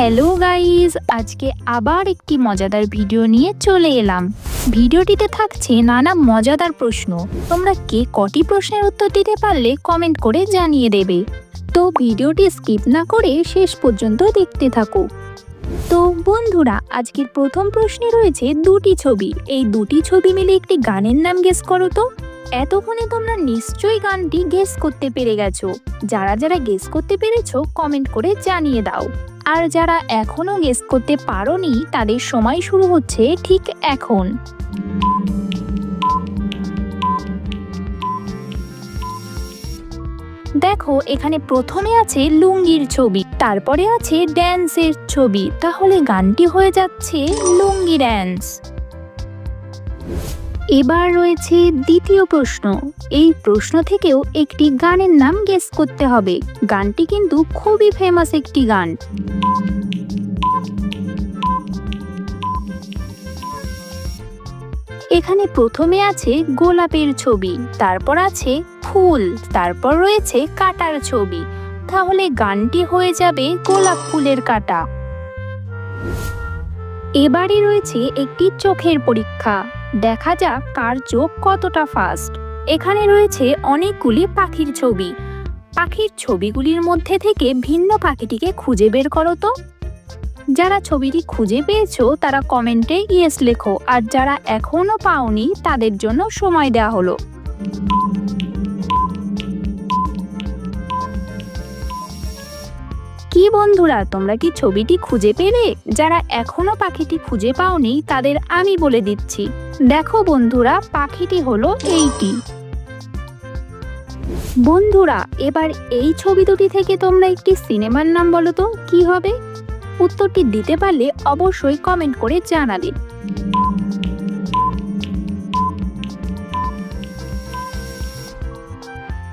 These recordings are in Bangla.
হ্যালো গাইজ, আজকে আবার একটি মজাদার ভিডিও নিয়ে চলে এলাম। ভিডিওটিতে থাকছে নানা মজাদার প্রশ্ন। তোমরা কে কটি প্রশ্নের উত্তর দিতে পারলে কমেন্ট করে জানিয়ে দেবে। তো ভিডিওটি স্কিপ না করে শেষ পর্যন্ত দেখতে থাকো। তো বন্ধুরা, আজকের প্রথম প্রশ্নে রয়েছে দুটি ছবি। এই দুটি ছবি মিলে একটি গানের নাম গেস করো তো। এতক্ষণে তোমরা নিশ্চয়ই গানটি গেস করতে পেরে গেছো। যারা যারা গেস করতে পেরেছো কমেন্ট করে জানিয়ে দাও। আর যারা এখনো গেস করতে পারোনি তাদের সময় শুরু হচ্ছে ঠিক এখন। দেখো, এখানে প্রথমে আছে লুঙ্গির ছবি, তারপরে আছে ড্যান্সের ছবি। তাহলে গানটি হয়ে যাচ্ছে লুঙ্গি ড্যান্স। এবার রয়েছে দ্বিতীয় প্রশ্ন। এই প্রশ্ন থেকেও একটি গানের নাম গেস করতে হবে। গানটি কিন্তু খুবই ফেমাস একটি গান। এখানে প্রথমে আছে গোলাপের ছবি, তারপর আছে ফুল, তারপর রয়েছে কাঁটার ছবি। তাহলে গানটি হয়ে যাবে গোলাপ ফুলের কাঁটা। এবারে রয়েছে একটি চোখের পরীক্ষা। দেখা যাক কার চোখ কতটা ফাস্ট। এখানে রয়েছে অনেকগুলি পাখির ছবি। পাখির ছবিগুলির মধ্যে থেকে ভিন্ন পাখিটিকে খুঁজে বের করো তো। যারা ছবিটি খুঁজে পেয়েছো তারা কমেন্টে ইয়েস লেখো, আর যারা এখনো পাওনি তাদের জন্য সময় দেওয়া হলো। কি বন্ধুরা, তোমরা কি ছবিটি খুঁজে পেলে? যারা এখনো পাখিটি খুঁজে পাওনি তাদের আমি বলে দিচ্ছি। দেখো বন্ধুরা, পাখিটি হলো এইটি। বন্ধুরা, এবার এই ছবি দুটি থেকে তোমরা একটি সিনেমার নাম বলো তো, কি হবে? উত্তরটি দিতে পারলে অবশ্যই কমেন্ট করে জানাবে।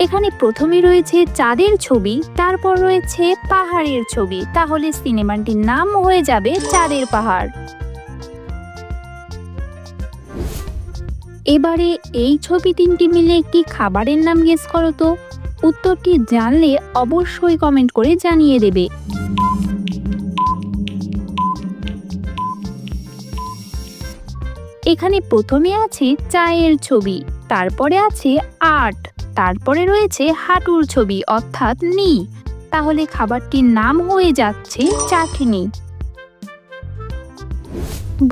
এখানে প্রথমে রয়েছে চাঁদের ছবি, তারপর রয়েছে পাহাড়ের ছবি। তাহলে সিনেমাটির নাম হয়ে যাবে চাঁদের পাহাড়। এবারে এই ছবি তিনটি মিলে একটি খাবারের নাম গেস করো তো। উত্তরটি জানলে অবশ্যই কমেন্ট করে জানিয়ে দেবে। এখানে প্রথমে আছে চায়ের ছবি, তারপরে আছে আট, তারপরে রয়েছে হাঁটুর ছবি অর্থাৎ নি। তাহলে খাবারটির নাম হয়ে যাচ্ছে চাটনি।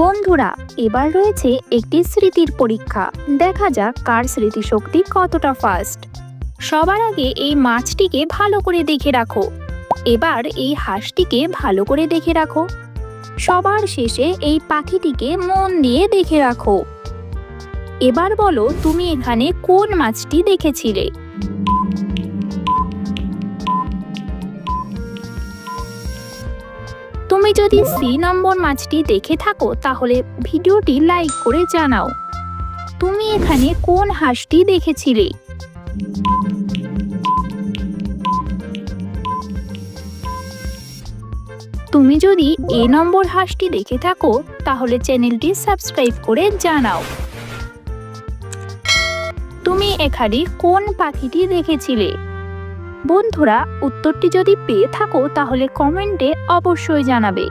বন্ধুরা, এবার রয়েছে একটি স্মৃতির পরীক্ষা। দেখা যাক কার স্মৃতিশক্তি কতটা ফাস্ট। সবার আগে এই মাছটিকে ভালো করে দেখে রাখো। এবার এই হাঁসটিকে ভালো করে দেখে রাখো। সবার শেষে এই পাখিটিকে মন দিয়ে দেখে রাখো। এবার বলো, তুমি এখানে কোন মাছটি দেখেছিলে? তুমি যদি সি নম্বর মাছটি দেখে থাকো তাহলে ভিডিওটি লাইক করে জানাও তুমি এখানে কোন হাঁসটি দেখেছিলে। তুমি যদি এ নম্বর হাঁসটি দেখে থাকো তাহলে চ্যানেলটি সাবস্ক্রাইব করে জানাও তুমি এখানে কোন পাখিটি দেখেছিলে। বন্ধুরা, উত্তরটি যদি পেয়ে থাকো তাহলে কমেন্টে অবশ্যই জানাবে।